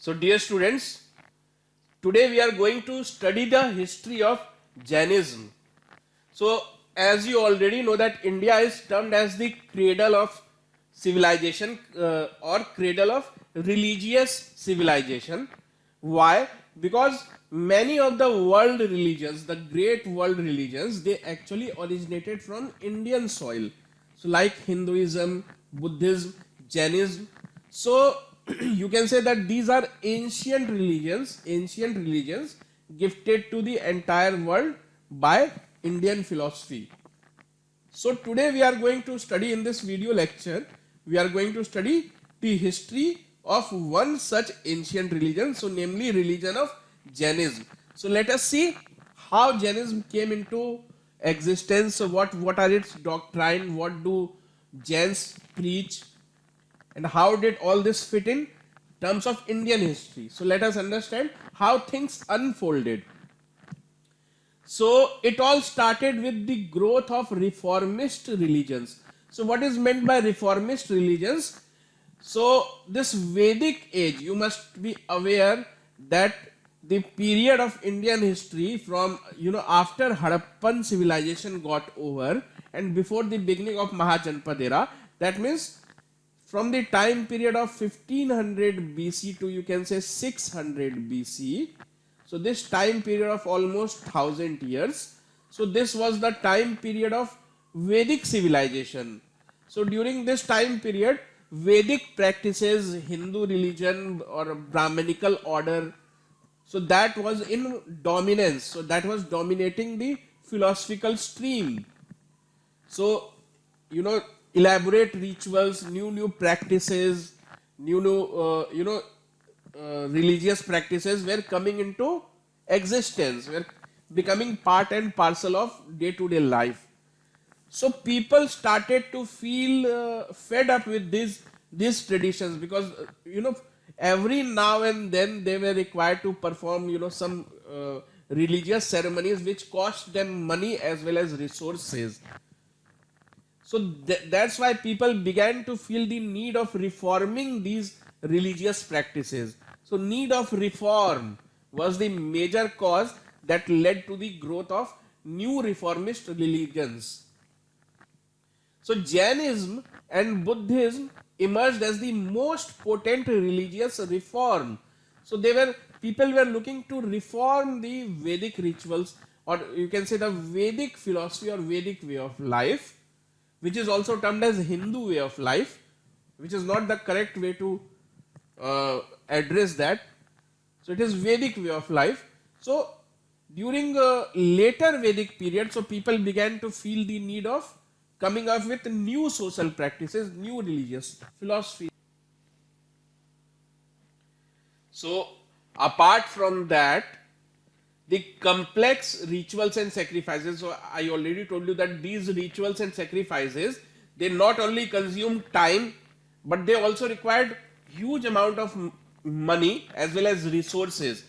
So dear students, today we are going to study the history of Jainism. So as you already know that India is termed as the cradle of civilization or cradle of religious civilization. Why? Because many of the world religions, the great world religions, they actually originated from Indian soil. So like Hinduism, Buddhism, Jainism. So you can say that these are ancient religions gifted to the entire world by Indian philosophy. So today we are going to study in this video lecture, we are going to study the history of one such ancient religion, so namely religion of Jainism. So let us see how Jainism came into existence, so what are its doctrine, what do Jains preach, and how did all this fit in terms of Indian history. So let us understand how things unfolded. So it all started with the growth of reformist religions. So what is meant by reformist religions? So this Vedic age, you must be aware that the period of Indian history from after Harappan civilization got over and before the beginning of Mahajanpad era, that means from the time period of 1500 BC to you can say 600 BC. So this time period of almost 1000 years. So this was the time period of Vedic civilization. So during this time period, Vedic practices, Hindu religion or Brahmanical order, so that was in dominance. So that was dominating the philosophical stream. So, elaborate rituals, new practices, religious practices were coming into existence, were becoming part and parcel of day-to-day life. So people started to feel fed up with these traditions because every now and then they were required to perform some religious ceremonies which cost them money as well as resources. So that's why people began to feel the need of reforming these religious practices. So need of reform was the major cause that led to the growth of new reformist religions. So Jainism and Buddhism emerged as the most potent religious reform. So people were looking to reform the Vedic rituals, or you can say the Vedic philosophy or Vedic way of life, which is also termed as Hindu way of life, which is not the correct way to address that. So it is Vedic way of life. So during a later Vedic period, so people began to feel the need of coming up with new social practices, new religious philosophy. So apart from that, the complex rituals and sacrifices, so I already told you that these rituals and sacrifices, they not only consume time but they also required huge amount of money as well as resources.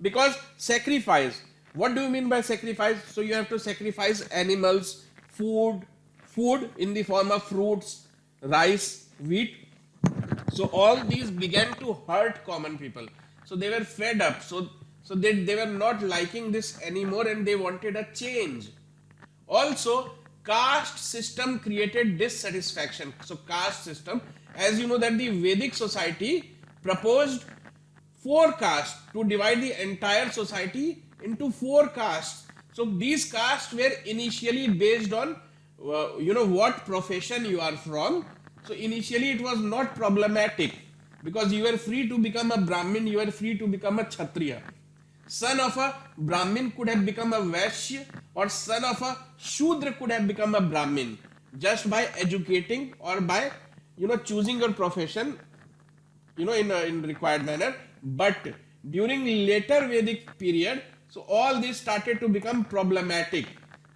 Because sacrifice, what do you mean by sacrifice? So you have to sacrifice animals, food in the form of fruits, rice, wheat. So all these began to hurt common people. So they were fed up. So they were not liking this anymore and they wanted a change. Also, caste system created dissatisfaction. So caste system, as you know that the Vedic society proposed four castes to divide the entire society into four castes. So these castes were initially based on what profession you are from. So initially it was not problematic because you were free to become a Brahmin, you were free to become a Kshatriya. Son of a Brahmin could have become a Vaishya, or son of a Shudra could have become a Brahmin just by educating or by choosing your profession in required manner. But during later Vedic period, so all this started to become problematic.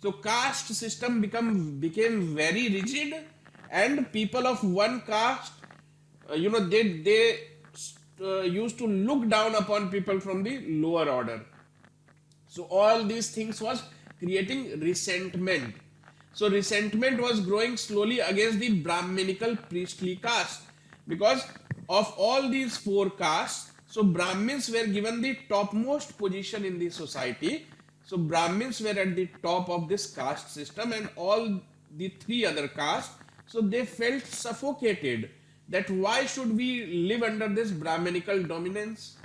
So caste system became very rigid, and people of one caste, they used to look down upon people from the lower order. So all these things was creating resentment. So resentment was growing slowly against the Brahminical priestly caste because of all these four castes. So Brahmins were given the topmost position in the society. So Brahmins were at the top of this caste system, and all the three other castes, so they felt suffocated that why should we live under this Brahminical dominance?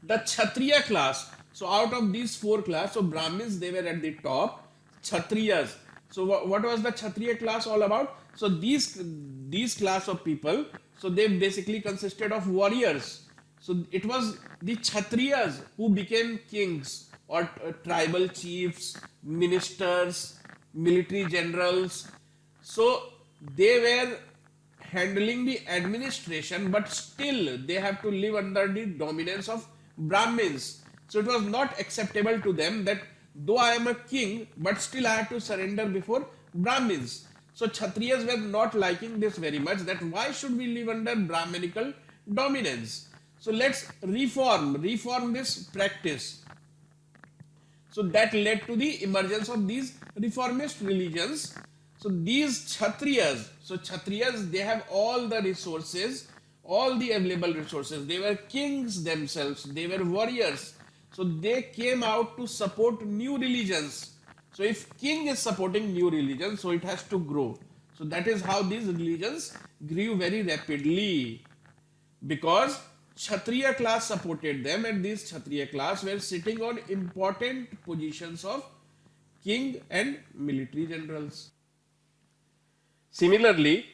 The Kshatriya class. So out of these four classes, so Brahmins they were at the top. Kshatriyas. So what was the Kshatriya class all about? So these class of people, so they basically consisted of warriors. So it was the Kshatriyas who became kings or tribal chiefs, ministers, military generals. So they were handling the administration, but still they have to live under the dominance of Brahmins. So it was not acceptable to them that though I am a king, but still I have to surrender before Brahmins. So Kshatriyas were not liking this very much, that why should we live under Brahminical dominance? So let's reform this practice. So that led to the emergence of these reformist religions. So these Kshatriyas, they have all the resources, all the available resources. They were kings themselves, they were warriors. So they came out to support new religions. So if king is supporting new religions, so it has to grow. So that is how these religions grew very rapidly, because Kshatriya class supported them, and these Kshatriya class were sitting on important positions of king and military generals. Similarly,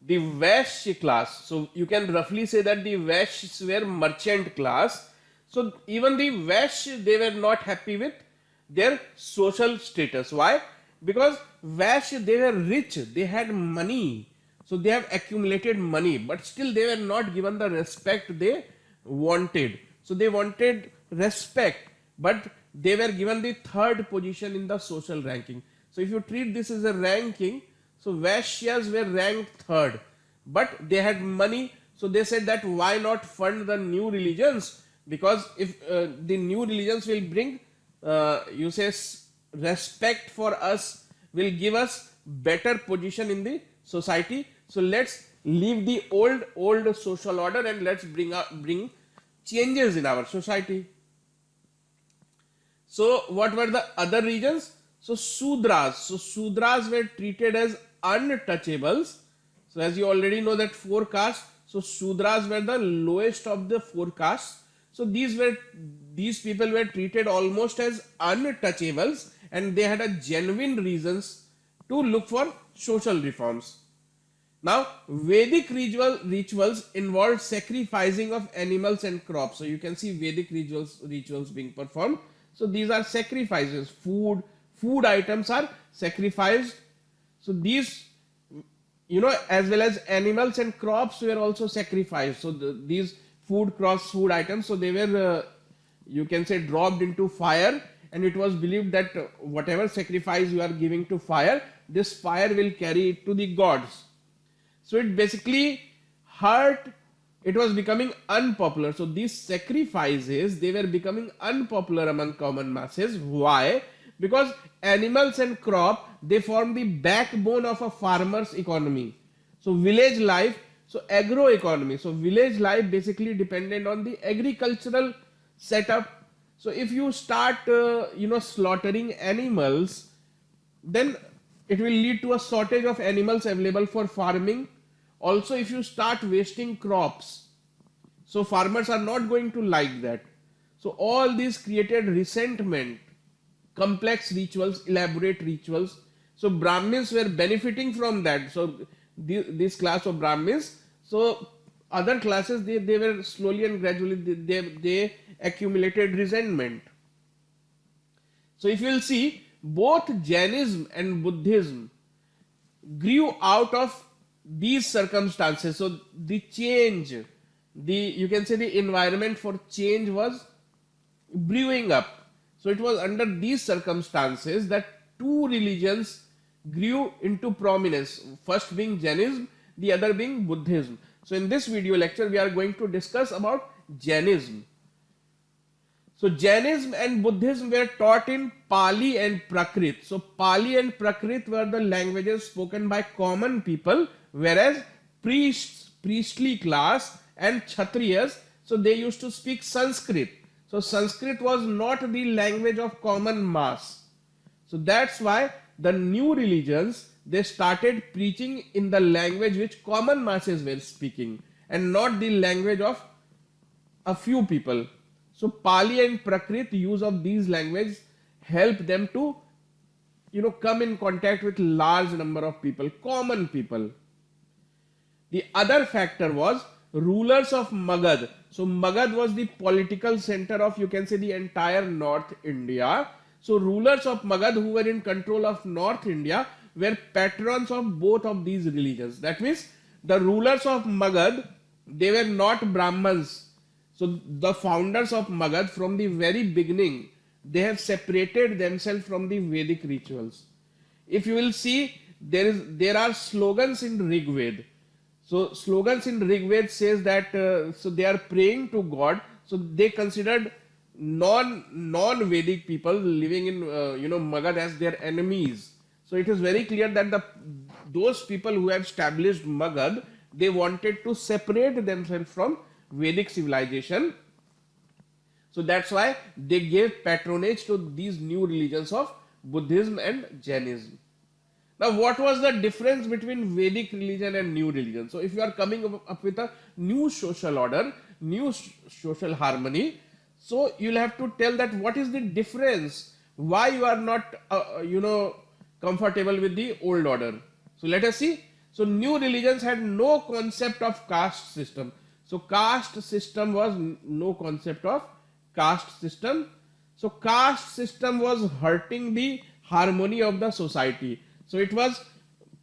the Vaishya class, so you can roughly say that the Vaishyas were merchant class. So even the Vaishya, they were not happy with their social status. Why? Because Vaishya, they were rich, they had money. So they have accumulated money, but still they were not given the respect they wanted. So they wanted respect, but they were given the third position in the social ranking. So if you treat this as a ranking, so Vaishyas were ranked third, but they had money. So they said that why not fund the new religions? Because if the new religions will bring, respect for us, will give us better position in the society. So let's leave the old social order and let's bring changes in our society. So what were the other regions? So Sudras. So Sudras were treated as untouchables. So as you already know that four castes, so Sudras were the lowest of the four castes. So these people were treated almost as untouchables, and they had a genuine reasons to look for social reforms. Now, Vedic rituals involved sacrificing of animals and crops. So you can see Vedic rituals being performed. So these are sacrifices. Food items are sacrificed. So these, as well as animals and crops were also sacrificed. So these food, crops, food items, so they were, you can say, dropped into fire, and it was believed that whatever sacrifice you are giving to fire, this fire will carry it to the gods. So it basically it was becoming unpopular. So these sacrifices, they were becoming unpopular among common masses. Why? Because animals and crop, they form the backbone of a farmer's economy. So village life, so agro economy. So village life basically dependent on the agricultural setup. So if you start, slaughtering animals, then it will lead to a shortage of animals available for farming. Also, if you start wasting crops, so farmers are not going to like that. So all these created resentment, complex rituals, elaborate rituals. So Brahmins were benefiting from that. So this class of Brahmins, so other classes, they were slowly and gradually, they accumulated resentment. So if you will see, both Jainism and Buddhism grew out of these circumstances. So the change, you can say the environment for change was brewing up. So it was under these circumstances that two religions grew into prominence, first being Jainism, the other being Buddhism. So in this video lecture, we are going to discuss about Jainism. So Jainism and Buddhism were taught in Pali and Prakrit. So Pali and Prakrit were the languages spoken by common people, whereas priestly class and Kshatriyas, so they used to speak Sanskrit. So Sanskrit was not the language of common mass. So that's why the new religions, they started preaching in the language which common masses were speaking and not the language of a few people. So Pali and Prakrit, use of these languages help them to come in contact with large number of people, common people. The other factor was rulers of Magad. So Magad was the political center of, you can say, the entire North India. So rulers of Magad who were in control of North India were patrons of both of these religions. That means the rulers of Magad, they were not Brahmins. So the founders of Magad from the very beginning, they have separated themselves from the Vedic rituals. If you will see, there are slogans in Rig Veda. So slogans in Rig Veda says that so they are praying to God. So they considered non-Vedic people living in Magad as their enemies. So it is very clear that those people who have established Magad, they wanted to separate themselves from Vedic civilization. So that's why they gave patronage to these new religions of Buddhism and Jainism. Now, what was the difference between Vedic religion and new religion? So if you are coming up with a new social order, new social harmony, so you'll have to tell that what is the difference, why you are not, comfortable with the old order. So let us see. So new religions had no concept of caste system. So caste system was no concept of caste system. So caste system was hurting the harmony of the society. So it was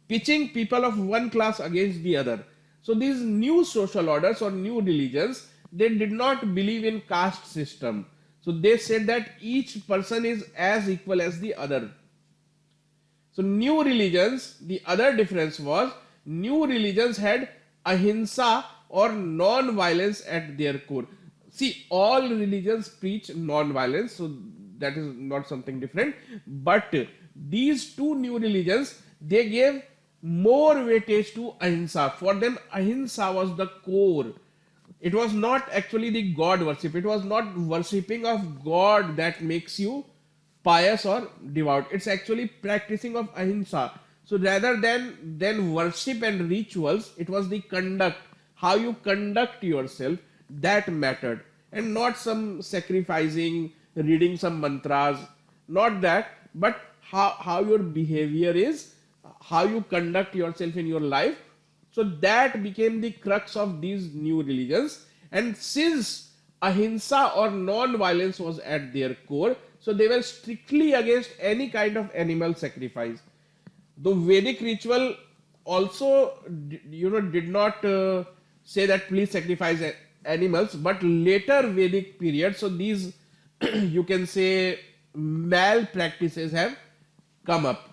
pitching people of one class against the other. So these new social orders or new religions, they did not believe in caste system. So they said that each person is as equal as the other. So new religions, the other difference was new religions had ahimsa or non-violence at their core. See, all religions preach non-violence, so that is not something different. But these two new religions, they gave more weightage to ahimsa. For them, ahimsa was the core. It was not actually the God worship. It was not worshipping of God that makes you pious or devout. It's actually practicing of ahimsa. So rather than worship and rituals, it was the conduct, how you conduct yourself, that mattered. And not some sacrificing, reading some mantras, not that, but how your behavior is, how you conduct yourself in your life. So that became the crux of these new religions. And since ahimsa or non-violence was at their core, so they were strictly against any kind of animal sacrifice. The Vedic ritual also, did not say that please sacrifice animals, but later Vedic period, so these you can say malpractices have come up.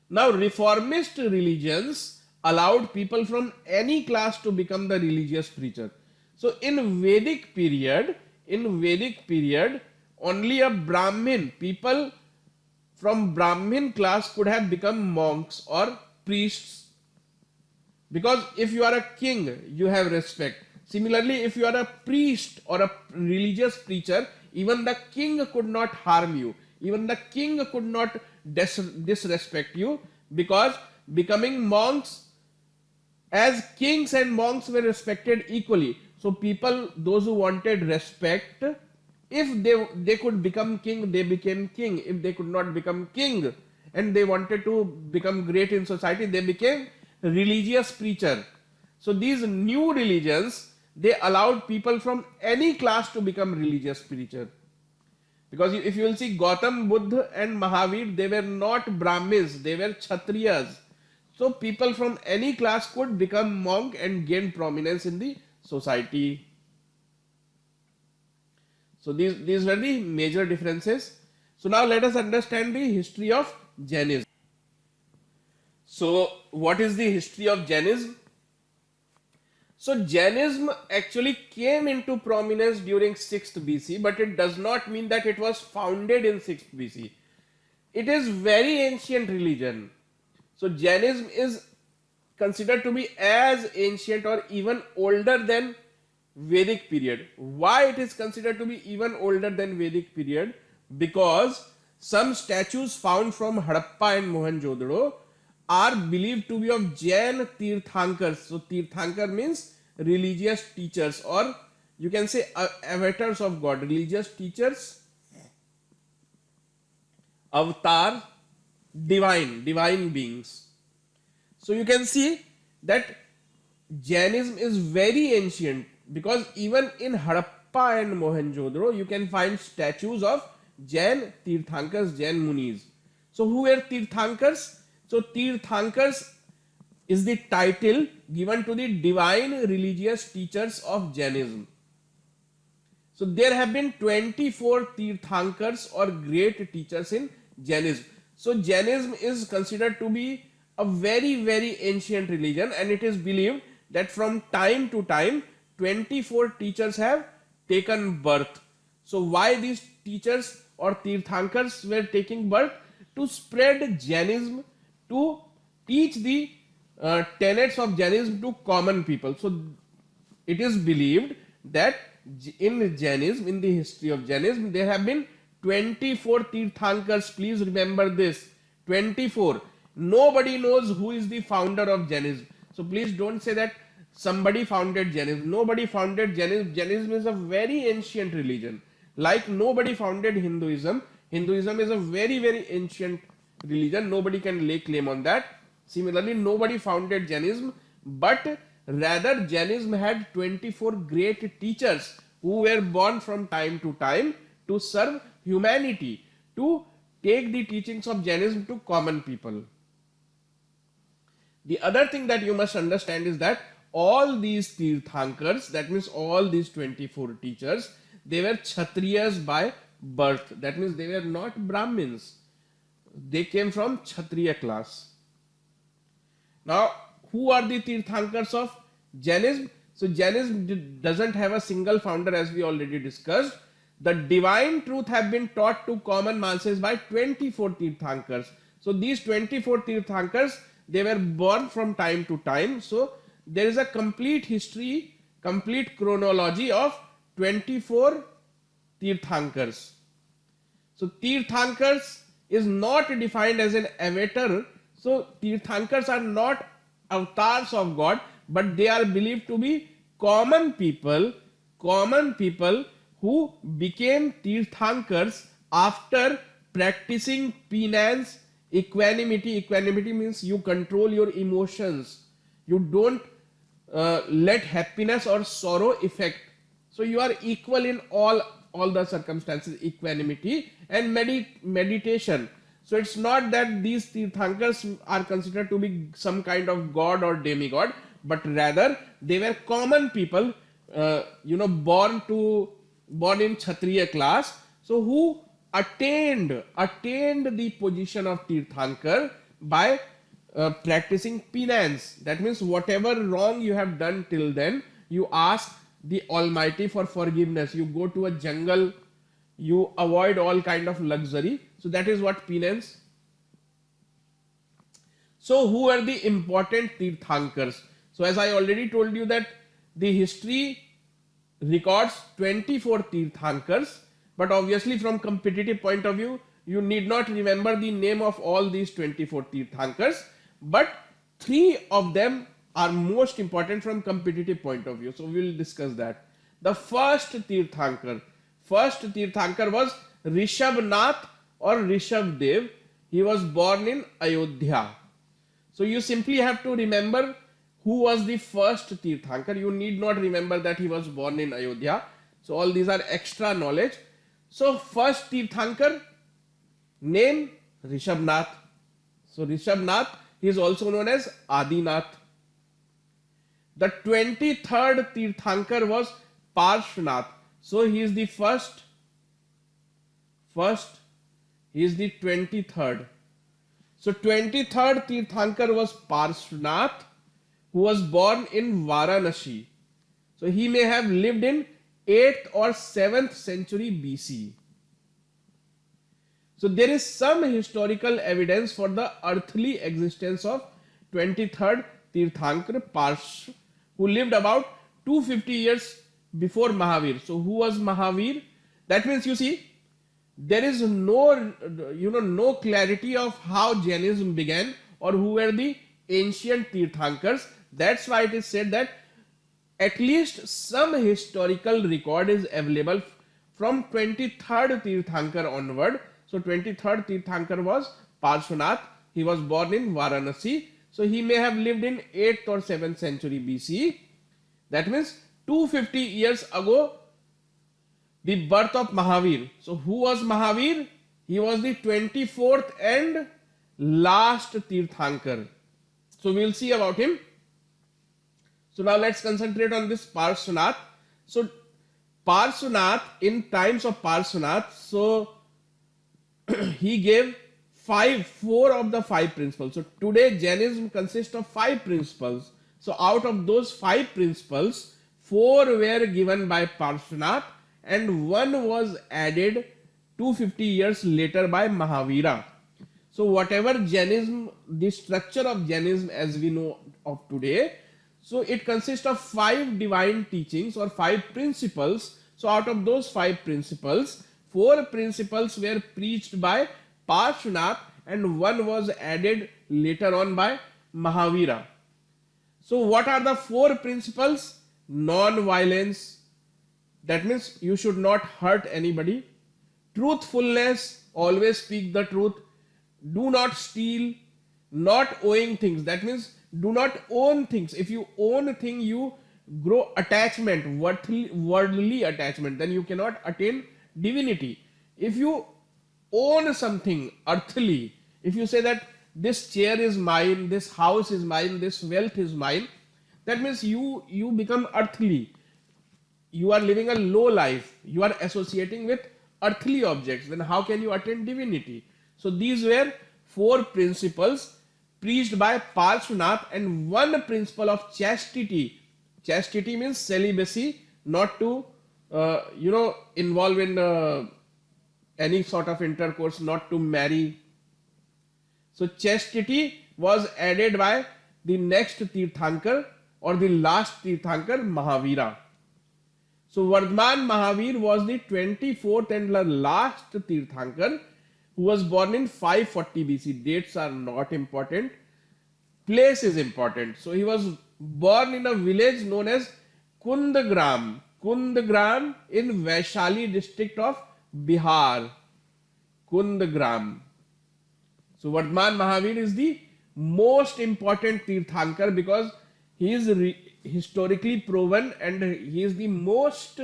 Now reformist religions allowed people from any class to become the religious preacher. So in Vedic period, only a Brahmin, people from Brahmin class could have become monks or priests. Because if you are a king, you have respect. Similarly, if you are a priest or a religious preacher, even the king could not harm you. Even the king could not disrespect you, because becoming monks, as kings and monks were respected equally. So people, those who wanted respect, if they could become king, they became king. If they could not become king and they wanted to become great in society, they became religious preacher. So these new religions, they allowed people from any class to become religious preacher. Because if you will see, Gautam Buddha and Mahavir, they were not Brahmins, they were Kshatriyas. So people from any class could become monk and gain prominence in the society. So these were the major differences. So now let us understand the history of Jainism. So what is the history of Jainism? So Jainism actually came into prominence during 6th BC, but it does not mean that it was founded in 6th BC. It is very ancient religion. So Jainism is considered to be as ancient or even older than Vedic period. Why it is considered to be even older than Vedic period? Because some statues found from Harappa and Mohenjo-daro are believed to be of Jain Tirthankars. So Tirthankar means religious teachers, or you can say avatars of God, religious teachers, avatar, divine beings. So you can see that Jainism is very ancient, because even in Harappa and Mohenjo-daro you can find statues of Jain Tirthankars, Jain Munis. So who were Tirthankars? So Tirthankars is the title given to the divine religious teachers of Jainism. So there have been 24 Tirthankars or great teachers in Jainism. So Jainism is considered to be a very ancient religion, and it is believed that from time to time 24 teachers have taken birth. So why these teachers or Tirthankars were taking birth? To spread Jainism, to teach the tenets of Jainism to common people. So it is believed that in Jainism, in the history of Jainism, there have been 24 Tirthankars. Please remember this, 24. Nobody knows who is the founder of Jainism. So please don't say that somebody founded Jainism. Nobody founded Jainism. Jainism is a very ancient religion. Like nobody founded Hinduism. Hinduism is a very ancient religion. Nobody can lay claim on that. Similarly, nobody founded Jainism, but rather Jainism had 24 great teachers who were born from time to time to serve humanity, to take the teachings of Jainism to common people. The other thing that you must understand is that all these Tirthankars, that means all these 24 teachers, they were Kshatriyas by birth. That means they were not Brahmins. They came from Kshatriya class. Now, who are the Tirthankars of Jainism? So Jainism doesn't have a single founder, as we already discussed. The divine truth have been taught to common masses by 24 Tirthankars. So these 24 Tirthankars, they were born from time to time. So there is a complete history, complete chronology of 24 Tirthankars. So Tirthankars is not defined as an avatar. So Tirthankars are not avatars of God, but they are believed to be common people who became Tirthankars after practicing penance, equanimity. Equanimity means you control your emotions. You don't let happiness or sorrow affect. So you are equal in all the circumstances. Equanimity and meditation. So it's not that these Tirthankars are considered to be some kind of god or demigod, but rather they were common people, born in Kshatriya class. So who attained the position of Tirthankar by practicing penance. That means whatever wrong you have done till then, you ask the Almighty for forgiveness. You go to a jungle, you avoid all kind of luxury. So that is what penance. So who are the important Tirthankars? So as I already told you that the history records 24 Tirthankars, but obviously from competitive point of view, you need not remember the name of all these 24 Tirthankars, but 3 of them are most important from competitive point of view. So we will discuss that. The first Tirthankar was Rishabhnath or Rishabdev. He was born in Ayodhya. So you simply have to remember who was the first Tirthankar. You need not remember that he was born in Ayodhya. So all these are extra knowledge. So first Tirthankar, name Rishabhnath. So Rishabhnath, he is also known as Adinath. The 23rd Tirthankar was Parshvanath. So he is the first, he is the 23rd. So 23rd Tirthankar was Parshvanath, who was born in Varanasi. So he may have lived in 8th or 7th century BC. So there is some historical evidence for the earthly existence of 23rd Tirthankar Parsh, who lived about 250 years before Mahavir. So who was Mahavir? That means, you see, there is no clarity of how Jainism began or who were the ancient Tirthankars. That's why it is said that at least some historical record is available from 23rd Tirthankar onward. So 23rd Tirthankar was Parshvanath. He was born in Varanasi. So he may have lived in 8th or 7th century BC. That means 250 years ago, the birth of Mahavir. So who was Mahavir? He was the 24th and last Tirthankar. So we will see about him. So now let's concentrate on this Parshvanath. So Parshvanath, in times of Parshvanath, so he gave four of the 5 principles. So today Jainism consists of 5 principles. So out of those 5 principles, 4 were given by Parshvanath and 1 was added 250 years later by Mahavira. So whatever Jainism, the structure of Jainism as we know of today, so it consists of 5 divine teachings or 5 principles. So out of those 5 principles, 4 principles were preached by Parshvanath and 1 was added later on by Mahavira. So what are the 4 principles? Non-violence, that means you should not hurt anybody. Truthfulness, always speak the truth. Do not steal. Not owing things, that means do not own things. If you own a thing, you grow attachment, worldly attachment, then you cannot attain divinity. If you own something earthly, if you say that this chair is mine, this house is mine, this wealth is mine, that means you become earthly. You are living a low life. You are associating with earthly objects. Then how can you attain divinity? So these were 4 principles preached by Parshvanath and 1 principle of chastity. Chastity means celibacy, not to involve in any sort of intercourse, not to marry. So chastity was added by the next Tirthankar or the last Tirthankar, Mahavira. So Vardhaman Mahavir was the 24th and last Tirthankar who was born in 540 BC. Dates are not important. Place is important. So he was born in a village known as Kundagram. Kundagram in Vaishali district of Bihar. Kundagram. So Vardhaman Mahavir is the most important Tirthankar because he is historically proven and he is the most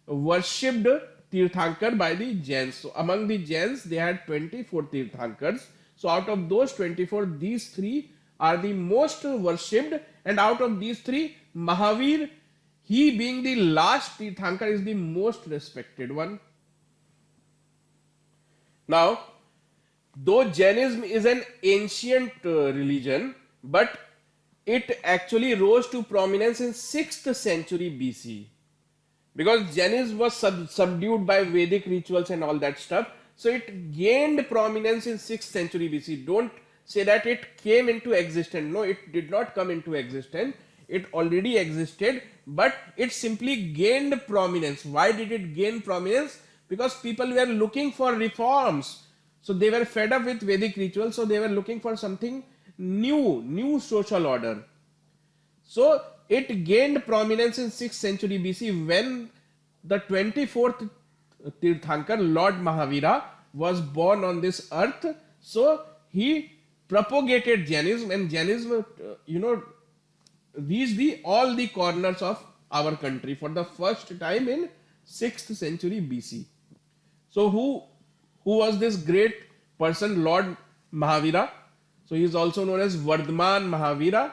worshipped Tirthankar by the Jains. So among the Jains, they had 24 Tirthankars. So out of those 24, these 3 are the most worshipped, and out of these 3, Mahavir, he being the last Tirthankar, is the most respected one. Now, though Jainism is an ancient religion, but it actually rose to prominence in 6th century BC. Because Jainism was subdued by Vedic rituals and all that stuff. So it gained prominence in 6th century BC. Don't say that it came into existence. No, it did not come into existence. It already existed, but it simply gained prominence. Why did it gain prominence? Because people were looking for reforms. So they were fed up with Vedic rituals. So they were looking for something new social order. So it gained prominence in 6th century BC when the 24th Tirthankar, Lord Mahavira, was born on this earth. So he propagated Jainism, and Jainism, reached all the corners of our country for the first time in 6th century BC. So who was this great person, Lord Mahavira? So he is also known as Vardhaman Mahavira.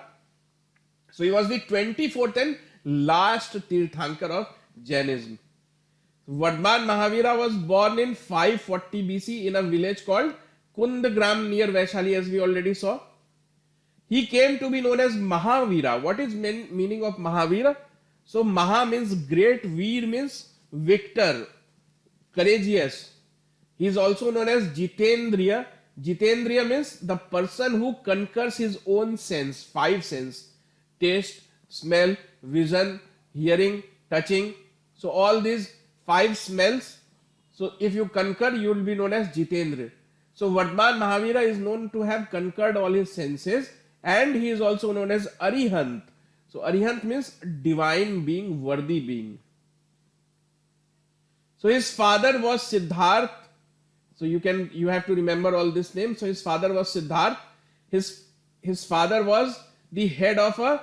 So he was the 24th and last Tirthankar of Jainism. Vardhaman Mahavira was born in 540 BC in a village called Kundagram near Vaishali, as we already saw. He came to be known as Mahavira. What is meaning of Mahavira? So Maha means great, Veer means victor, courageous. He is also known as Jitendriya. Jitendriya means the person who conquers his own sense, 5 sense. taste, smell, vision, hearing, touching. So all these five smells. So if you conquer, you will be known as Jitendra. So Vardhman Mahavira is known to have conquered all his senses, and he is also known as Arihant. So Arihant means divine being, worthy being. So his father was Siddharth. So you have to remember all this name. So his father was Siddharth. His father was the head of a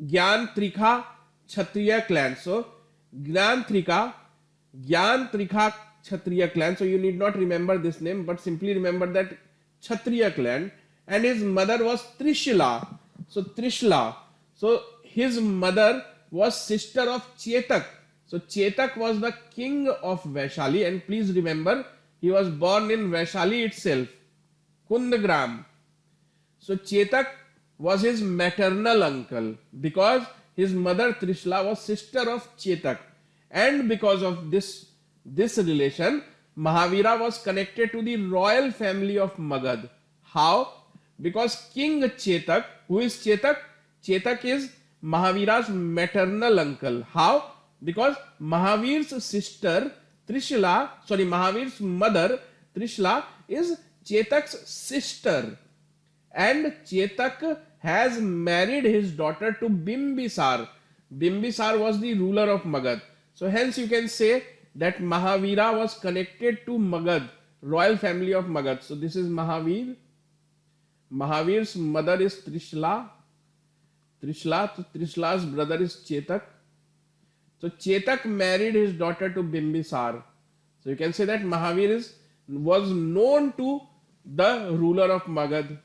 Gyantrika Kshatriya clan. So Gyantrika Kshatriya clan. So you need not remember this name, but simply remember that Kshatriya clan. And his mother was Trishila. So Trishla. So his mother was sister of Chetak. So Chetak was the king of Vaishali, and please remember he was born in Vaishali itself, Kundagram. So Chetak was his maternal uncle because his mother Trishla was sister of Chetak, and because of this relation, Mahavira was connected to the royal family of Magad. How? Because King Chetak, who is Chetak? Chetak is Mahavira's maternal uncle. How? Because Mahavir's mother Trishla is Chetak's sister, and Chetak has married his daughter to Bimbisar. Bimbisar was the ruler of Magad. So hence you can say that Mahavira was connected to Magad, royal family of Magad. So this is Mahavir. Mahavir's mother is Trishla. Trishla's brother is Chetak. So Chetak married his daughter to Bimbisar. So you can say that Mahavir was known to the ruler of Magad.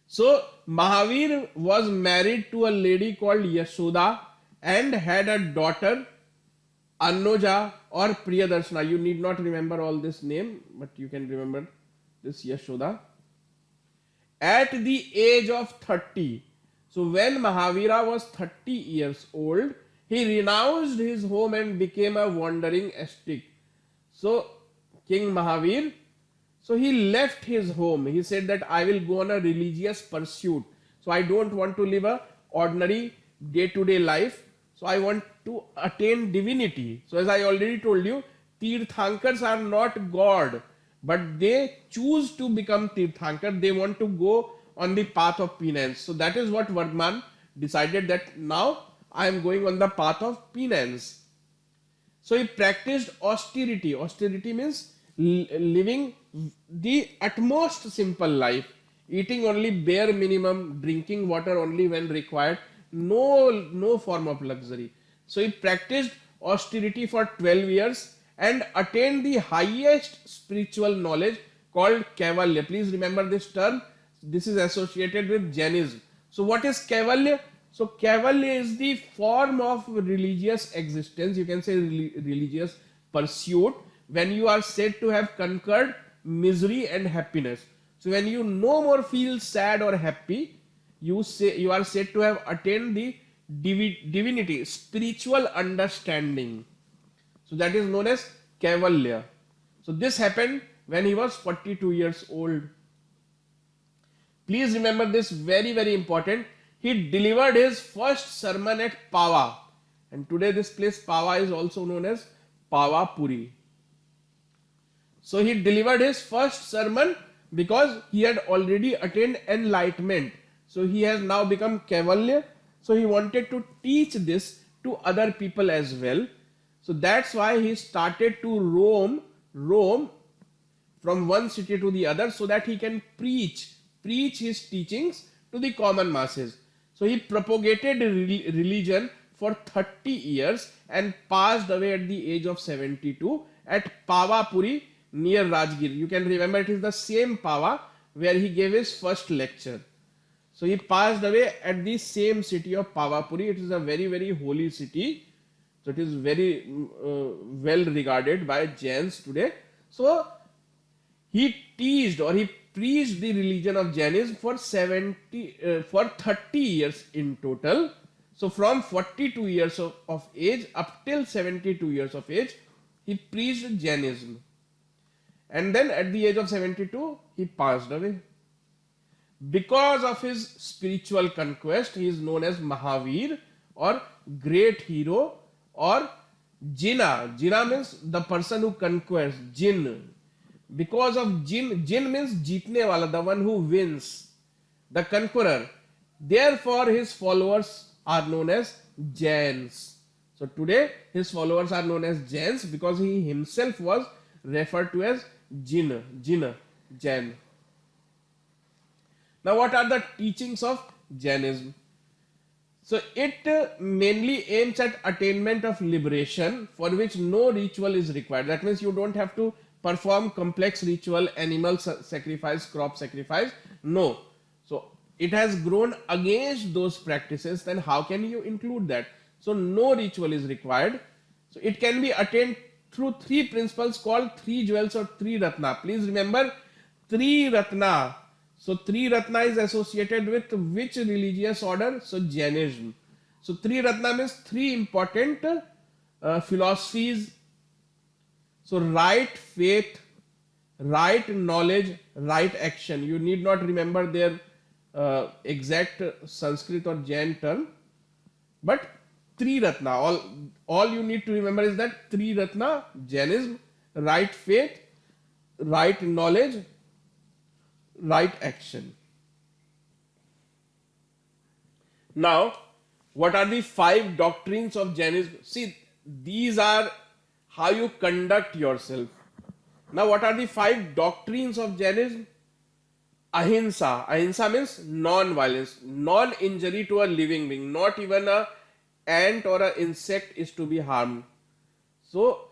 So Mahavir was married to a lady called Yashoda and had a daughter Annoja or Priyadarshana. You need not remember all this name, but you can remember this Yashoda. At the age of 30, so when Mahavira was 30 years old, he renounced his home and became a wandering ascetic. So King Mahavir, so he left his home. He said that I will go on a religious pursuit. So I don't want to live a ordinary day-to-day life. So I want to attain divinity. So as I already told you, Tirthankars are not God, but they choose to become Tirthankar. They want to go on the path of penance. So that is what Vardhman decided, that now I am going on the path of penance. So he practiced austerity. Austerity means living the utmost simple life, eating only bare minimum, drinking water only when required, no form of luxury. So he practiced austerity for 12 years and attained the highest spiritual knowledge called Kaivalya. Please remember this term. This is associated with Jainism. So what is Kaivalya? So Kaivalya is the form of religious existence. You can say religious pursuit when you are said to have conquered misery and happiness. So when you no more feel sad or happy, you are said to have attained the divinity, spiritual understanding. So that is known as Kaivalya. So this happened when he was 42 years old. Please remember this, very, very important. He delivered his first sermon at Pava. And today this place Pava is also known as Pavapuri. So he delivered his first sermon because he had already attained enlightenment. So he has now become Kaivalya. So he wanted to teach this to other people as well. So that's why he started to roam from one city to the other so that he can preach his teachings to the common masses. So he propagated religion for 30 years and passed away at the age of 72 at Pavapuri near Rajgir. You can remember it is the same Pava where he gave his first lecture. So he passed away at the same city of Pavapuri. It is a very, very holy city. So it is very well regarded by Jains today. So he teased or he preached the religion of Jainism for 30 years in total. So from 42 years of age up till 72 years of age, he preached Jainism. And then at the age of 72, he passed away. Because of his spiritual conquest, he is known as Mahavir or great hero or Jina. Jina means the person who conquers, Jin. Because of Jin means jeetne wala, the one who wins, the conqueror. Therefore, his followers are known as Jains. So today, his followers are known as Jains because he himself was referred to as Jain. Now, what are the teachings of Jainism? So, it mainly aims at attainment of liberation for which no ritual is required. That means you don't have to perform complex ritual, animal sacrifice, crop sacrifice. No. So, it has grown against those practices. Then how can you include that? So, no ritual is required. So, it can be attained through three principles called three jewels or three ratna. Please remember three ratna. So three ratna is associated with which religious order? So Jainism. So three ratna means three important philosophies. So right faith, right knowledge, right action. You need not remember their exact Sanskrit or Jain term, but three ratna. All you need to remember is that three ratna: Jainism, right faith, right knowledge, right action. Now, what are the five doctrines of Jainism? See, these are how you conduct yourself. Now, what are the five doctrines of Jainism? Ahimsa. Ahimsa means non-violence, non-injury to a living being. Not even a ant or an insect is to be harmed. So,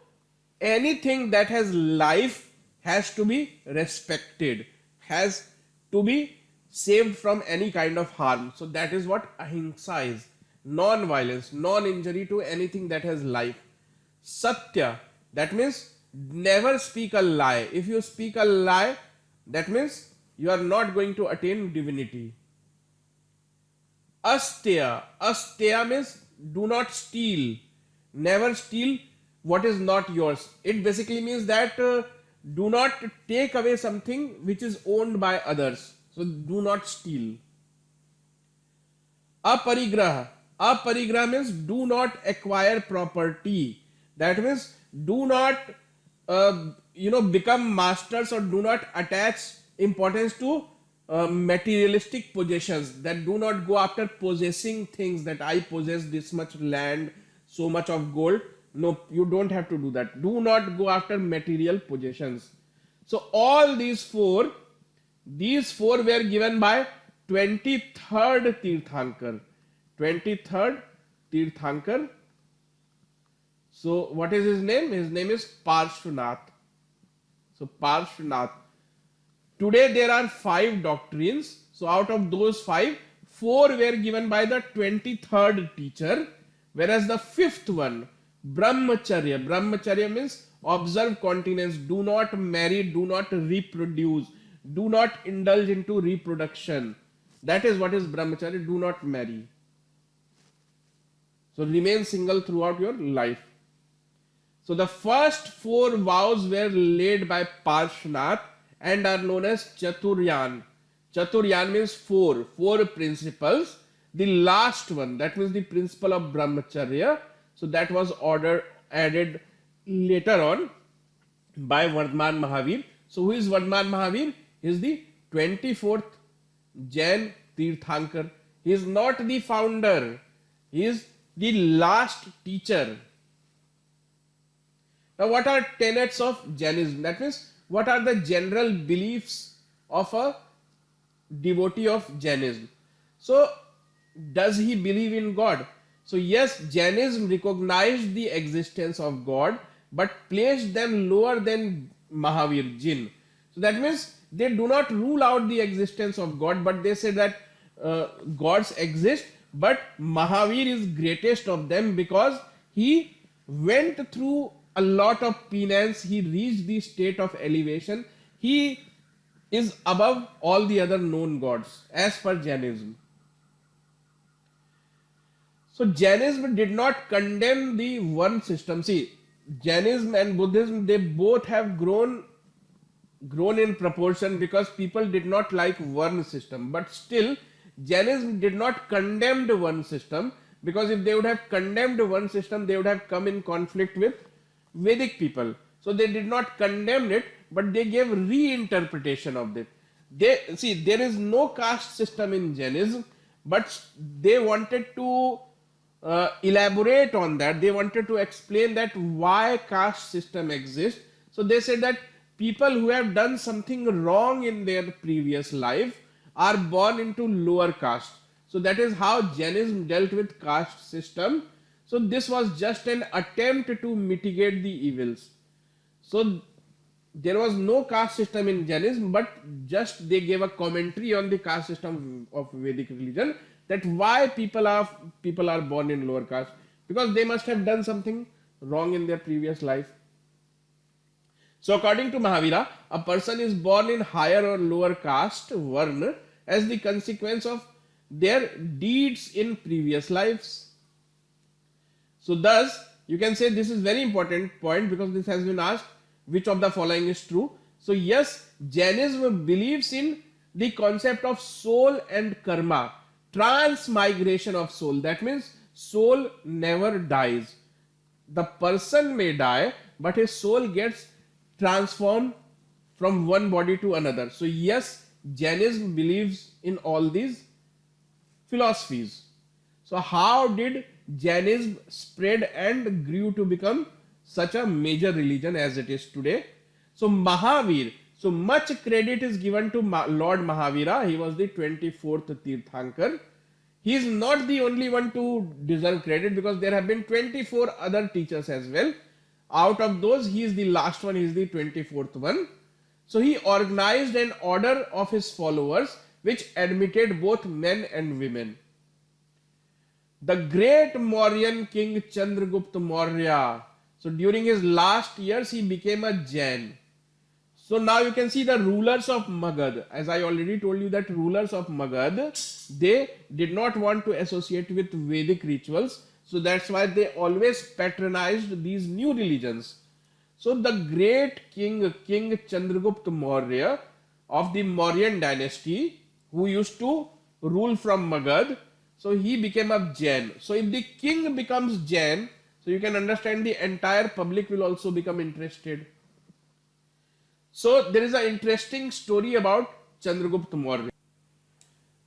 anything that has life has to be respected, has to be saved from any kind of harm. So that is what ahimsa is. Non-violence, non-injury to anything that has life. Satya, that means never speak a lie. If you speak a lie, that means you are not going to attain divinity. Asteya, asteya means do not steal. Never steal what is not yours. It basically means that do not take away something which is owned by others. So do not steal. Aparigraha. Aparigraha means do not acquire property. That means do not become masters or do not attach importance to materialistic possessions. That do not go after possessing things, that I possess this much land, so much of gold. No, you don't have to do that. Do not go after material possessions. So all these four were given by 23rd Tirthankar. 23rd Tirthankar. So what is his name? His name is Parshvanath. So Parshvanath. Today there are 5 doctrines. So out of those 5, 4 were given by the 23rd teacher, whereas the 5th one, Brahmacharya. Brahmacharya means observe continence, do not marry, do not reproduce, do not indulge into reproduction. That is what is Brahmacharya, do not marry. So remain single throughout your life. So the first 4 vows were laid by Parshvanath and are known as Chaturyan. Chaturyan means 4 principles. The last one, that means the principle of Brahmacharya. So that was added later on by Vardhman Mahavir. So who is Vardhman Mahavir? He is the 24th Jain Tirthankar. He is not the founder. He is the last teacher. Now what are tenets of Jainism? That means what are the general beliefs of a devotee of Jainism? So does he believe in God? So yes, Jainism recognized the existence of God but placed them lower than Mahavir, Jin. So that means they do not rule out the existence of God, but they say that gods exist, but Mahavir is greatest of them because he went through a lot of penance, he reached the state of elevation, he is above all the other known gods as per Jainism. So Jainism did not condemn the one system. See, Jainism and Buddhism, they both have grown grown in proportion because people did not like Varna system. But still, Jainism did not condemn the Varna system, because if they would have condemned one system, they would have come in conflict with Vedic people. So they did not condemn it, but they gave reinterpretation of it. They see there is no caste system in Jainism, but they wanted to elaborate on that. They wanted to explain that why caste system exists. So they said that people who have done something wrong in their previous life are born into lower caste. So that is how Jainism dealt with caste system. So this was just an attempt to mitigate the evils. So there was no caste system in Jainism, but just they gave a commentary on the caste system of Vedic religion, that why people are born in lower caste, because they must have done something wrong in their previous life. So according to Mahavira, a person is born in higher or lower caste, Varna, as the consequence of their deeds in previous lives. So thus, you can say this is very important point, because this has been asked, which of the following is true? So yes, Jainism believes in the concept of soul and karma, transmigration of soul. That means soul never dies. The person may die, but his soul gets transformed from one body to another. So yes, Jainism believes in all these philosophies. So how did Jainism spread and grew to become such a major religion as it is today? So Mahavir, so much credit is given to Lord Mahavira. He was the 24th Tirthankar. He is not the only one to deserve credit, because there have been 24 other teachers as well. Out of those, he is the last one, he is the 24th one. So he organized an order of his followers which admitted both men and women. The great Mauryan king Chandragupta Maurya, so during his last years he became a Jain. So now you can see the rulers of Magad. As I already told you, that rulers of Magad, they did not want to associate with Vedic rituals. So that's why they always patronized these new religions. So the great king Chandragupta Maurya of the Mauryan dynasty, who used to rule from Magad, so he became a Jain. So if the king becomes Jain, so you can understand the entire public will also become interested. So there is an interesting story about Chandragupta Maurya.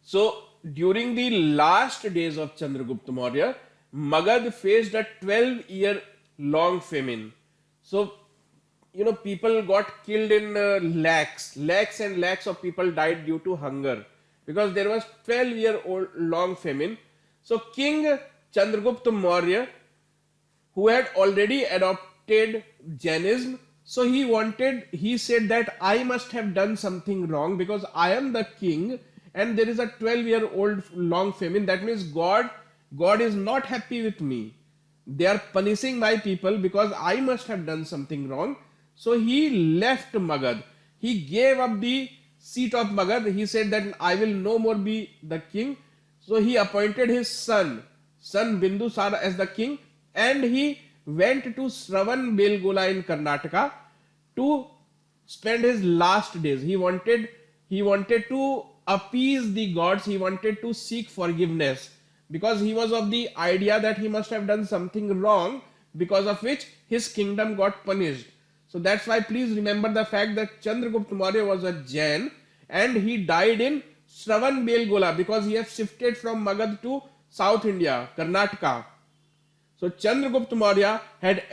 So during the last days of Chandragupta Maurya, Magad faced a 12-year long famine. So, people got killed in lakhs and lakhs of people died due to hunger, because there was 12-year-old long famine. So King Chandragupta Maurya, who had already adopted Jainism, so he said that I must have done something wrong, because I am the king and there is a 12-year-old long famine. That means God is not happy with me. They are punishing my people because I must have done something wrong. So he left Magad. He gave up the seat of Magad. He said that I will no more be the king. So he appointed his son Bindusara as the king, and he went to Shravan Belgola in Karnataka to spend his last days. He wanted to appease the gods. He wanted to seek forgiveness, because he was of the idea that he must have done something wrong, because of which his kingdom got punished. So that's why please remember the fact that Chandragupta Maurya was a Jain and he died in Shravan Belgola, because he has shifted from Magad to South India, Karnataka. So Chandragupta Maurya had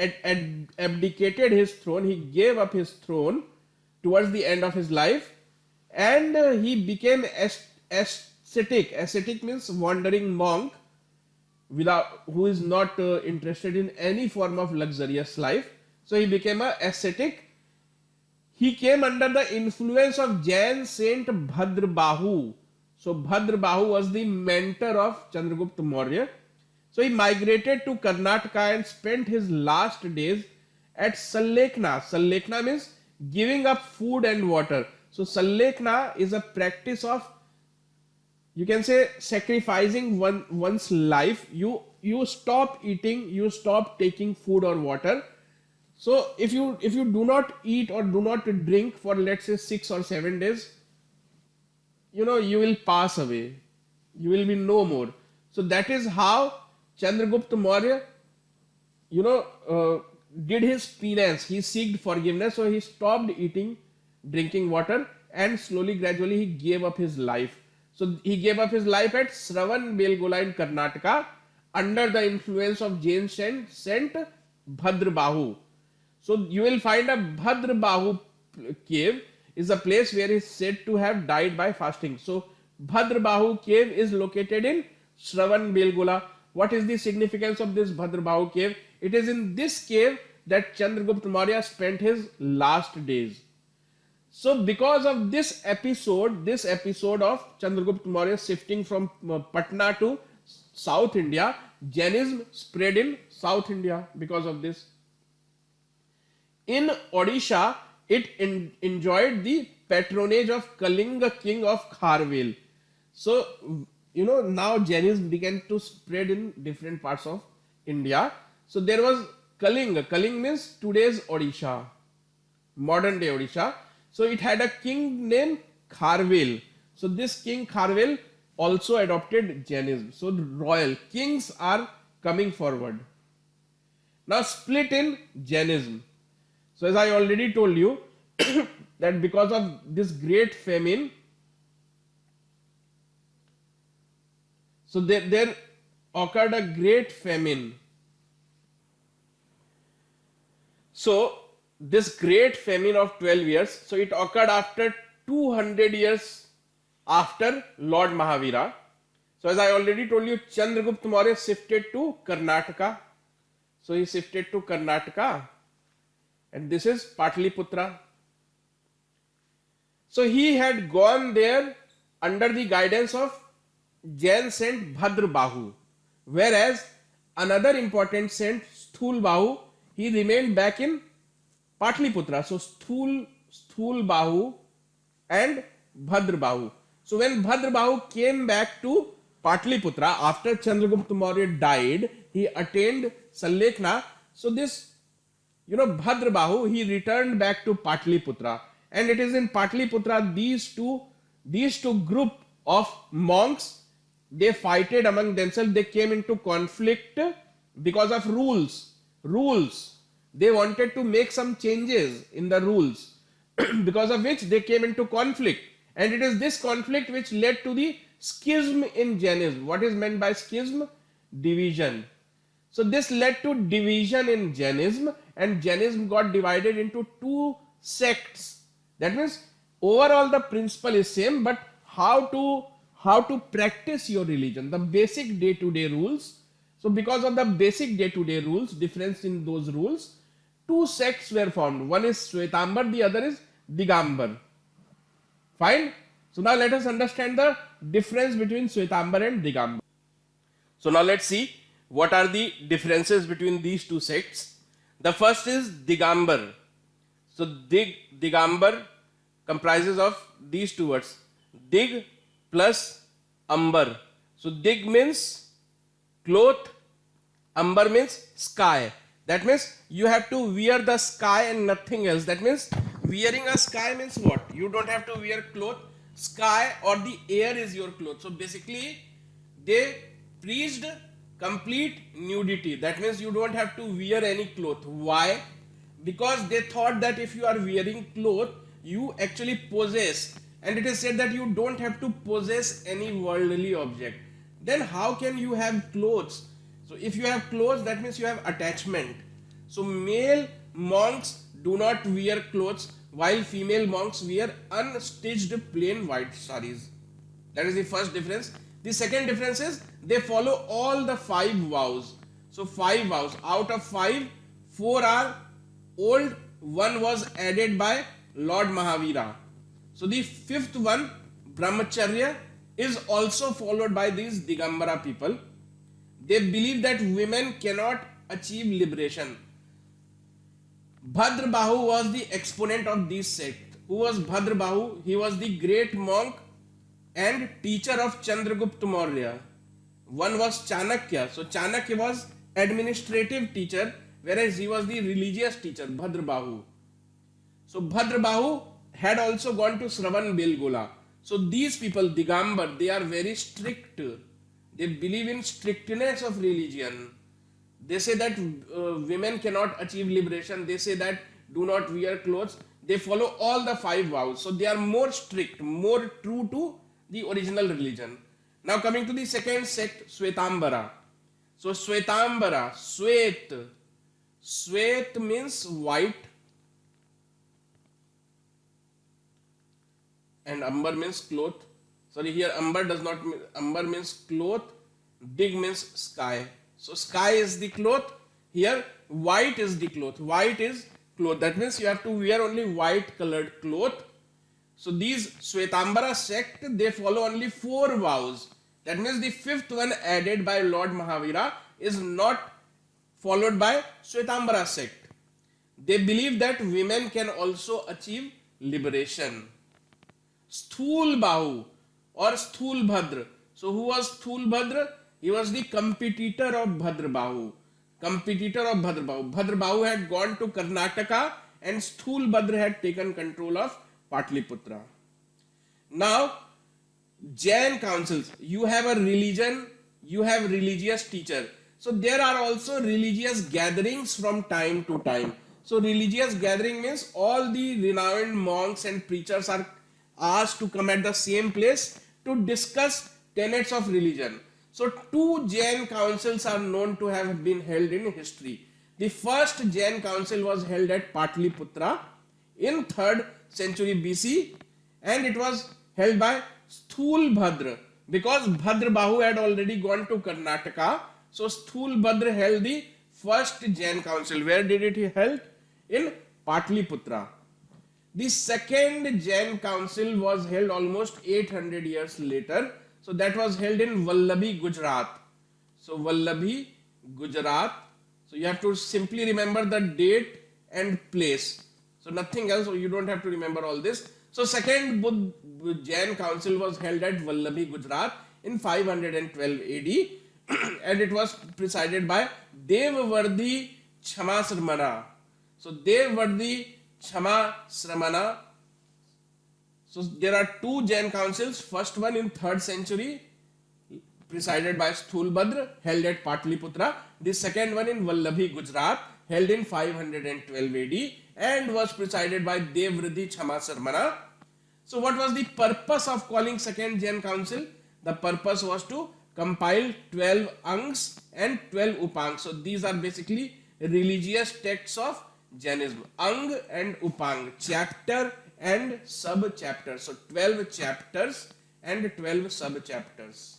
abdicated his throne. He gave up his throne towards the end of his life, and he became ascetic. Ascetic means wandering monk, who is not interested in any form of luxurious life. So he became an ascetic. He came under the influence of Jain saint Bhadrabahu. So Bhadrabahu was the mentor of Chandragupta Maurya. So he migrated to Karnataka and spent his last days at Sallekna. Sallekna means giving up food and water. So Sallekna is a practice of, you can say, sacrificing one's life. You stop eating, you stop taking food or water. So if you do not eat or do not drink for, let's say, 6 or 7 days, you will pass away. You will be no more. So that is how Chandragupta Maurya, you know, did his penance. He sought forgiveness, so he stopped eating, drinking water, and slowly, gradually, he gave up his life. So he gave up his life at Sravan Belgola in Karnataka under the influence of Jain saint Bhadrabahu. So you will find a Bhadrabahu cave is a place where he is said to have died by fasting. So Bhadrabahu cave is located in Sravan Belgola. What is the significance of this Bhadrabahu cave? It is in this cave that Chandragupta Maurya spent his last days. So because of this episode of Chandragupta Maurya shifting from Patna to South India, Jainism spread in South India because of this. In Odisha, it enjoyed the patronage of Kalinga king of Kharvel. So, now Jainism began to spread in different parts of India. So there was Kalinga. Kalinga means today's Odisha, modern day Odisha. So it had a king named Kharvel. So this king Kharvel also adopted Jainism. So royal kings are coming forward. Now split in Jainism. So as I already told you that because of this great famine, so there occurred a great famine. So this great famine of 12 years, so it occurred after 200 years after Lord Mahavira. So as I already told you, Chandragupta Maurya shifted to Karnataka. So he shifted to Karnataka. And this is Patliputra. So he had gone there under the guidance of Jain saint Bhadrabahu, whereas another important saint Sthulbahu, he remained back in Patliputra. So Sthulbahu and Bhadrabahu. So when Bhadrabahu came back to Patliputra after Chandragupta Maurya died, he attained Sallekha. So this Bhadrabahu, he returned back to Patliputra, and it is in Patliputra these two group of monks, they fighted among themselves. They came into conflict because of rules. They wanted to make some changes in the rules because of which they came into conflict, and it is this conflict which led to the schism in Jainism. What is meant by schism? Division. So this led to division in Jainism, and Jainism got divided into two sects. That means overall the principle is same, but how to practice your religion, the basic day-to-day rules. So because of the basic day-to-day rules, difference in those rules, two sects were formed. One is Shwetambar, the other is Digambar. Fine. So now let us understand the difference between Shwetambar and Digambar. So now let's see what are the differences between these two sects. The first is Digambar. So Digambar comprises of these two words, Dig plus Ambar. So Dig means cloth, Ambar means sky. That means you have to wear the sky and nothing else. That means wearing a sky means what? You don't have to wear cloth. Sky or the air is your cloth. So basically they preached complete nudity. That means you don't have to wear any cloth. Why? Because they thought that if you are wearing cloth, you actually possess. And it is said that you don't have to possess any worldly object. Then how can you have clothes? So if you have clothes, that means you have attachment. So male monks do not wear clothes, while female monks wear unstitched plain white saris. That is the first difference. The second difference is they follow all the 5 vows. So 5 vows. Out of 5, 4 are old. 1 was added by Lord Mahavira. So the 5th one, Brahmacharya, is also followed by these Digambara people. They believe that women cannot achieve liberation. Bhadrabahu was the exponent of this sect. Who was Bhadrabahu? He was the great monk and teacher of Chandragupta Maurya. One was Chanakya. So Chanakya was administrative teacher, whereas he was the religious teacher, Bhadrabahu. So Bhadrabahu had also gone to Shravan Belgola. So these people, Digambar, they are very strict. They believe in strictness of religion. They say that women cannot achieve liberation. They say that do not wear clothes. They follow all the 5 vows. So they are more strict, more true to the original religion. Now coming to the second sect, Svetambara. So Svetambara, Svet means white, and Ambar means cloth. Sorry, here Ambar does not mean, Ambar means cloth, Dig means sky. So sky is the cloth, here white is the cloth. White is cloth. That means you have to wear only white colored cloth. So these Svetambara sect, they follow only 4 vows. That means the 5th one added by Lord Mahavira is not followed by Svetambara sect. They believe that women can also achieve liberation. Sthul Bahu or Sthul Bhadra. So who was Sthul Bhadra? He was the competitor of Bhadrabahu. Bhadrabahu had gone to Karnataka and Sthul Bhadra had taken control of Patliputra. Now, Jain councils, you have a religion, you have religious teacher. So there are also religious gatherings from time to time. So religious gathering means all the renowned monks and preachers are asked to come at the same place to discuss tenets of religion. So 2 Jain councils are known to have been held in history. The first Jain council was held at Patliputra in 3rd century BC, and it was held by Sthul Bhadra because Bhadrabahu had already gone to Karnataka. So Sthul Bhadra held the first Jain council. Where did it held? In Patliputra. The second Jain council was held almost 800 years later. So that was held in Vallabhi, Gujarat. So Vallabhi, Gujarat. So you have to simply remember the date and place. So nothing else. So you don't have to remember all this. So second Jain council was held at Vallabhi, Gujarat in 512 AD and it was presided by Devvardi Chamasramana. So Devvardi Chamasramana. So there are 2 Jain councils. First one in 3rd century presided by Sthul Bhadra held at Patliputra. The second one in Vallabhi, Gujarat held in 512 AD and was presided by Devvridi Chamasarmana. So what was the purpose of calling second Jain council? The purpose was to compile 12 Angs and 12 Upangs. So these are basically religious texts of Jainism. Ang and Upang, chapter and sub-chapters. So 12 chapters and 12 sub-chapters.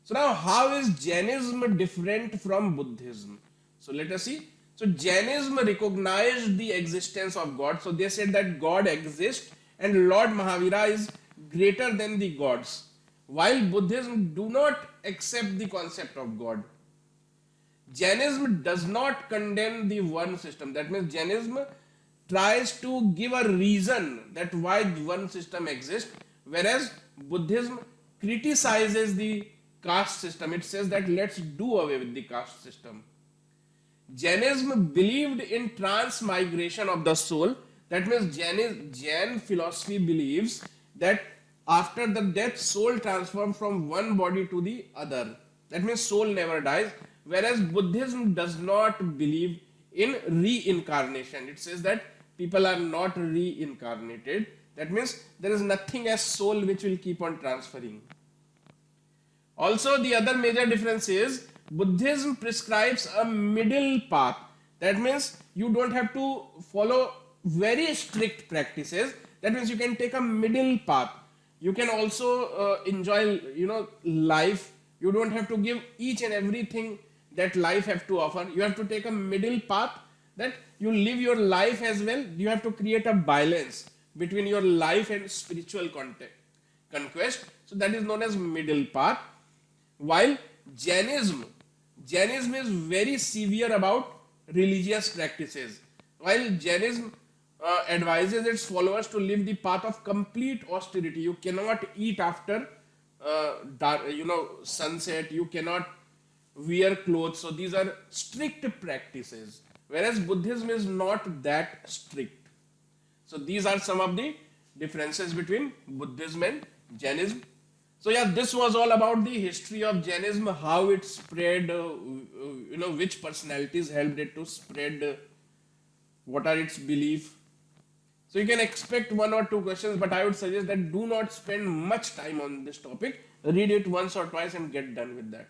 So now how is Jainism different from Buddhism? So let us see. So Jainism recognized the existence of God. So they said that God exists and Lord Mahavira is greater than the gods. While Buddhism do not accept the concept of God. Jainism does not condemn the one system. That means Jainism tries to give a reason that why one system exists, whereas Buddhism criticizes the caste system. It says that let's do away with the caste system. Jainism believed in transmigration of the soul. That means Jain philosophy believes that after the death, soul transforms from one body to the other. That means soul never dies. Whereas Buddhism does not believe in reincarnation. It says that people are not reincarnated. That means there is nothing as soul which will keep on transferring. Also, the other major difference is Buddhism prescribes a middle path. That means you don't have to follow very strict practices. That means you can take a middle path. You can also enjoy, life. You don't have to give each and everything that life have to offer. You have to take a middle path that you live your life as well. You have to create a balance between your life and spiritual conquest. So that is known as middle path. While Jainism is very severe about religious practices. While Jainism advises its followers to live the path of complete austerity. You cannot eat after sunset. You cannot wear clothes. So these are strict practices, whereas Buddhism is not that strict. So these are some of the differences between Buddhism and Jainism. So yeah, this was all about the history of Jainism, how it spread, which personalities helped it to spread, what are its belief. So you can expect one or two questions, but I would suggest that do not spend much time on this topic. Read it once or twice and get done with that.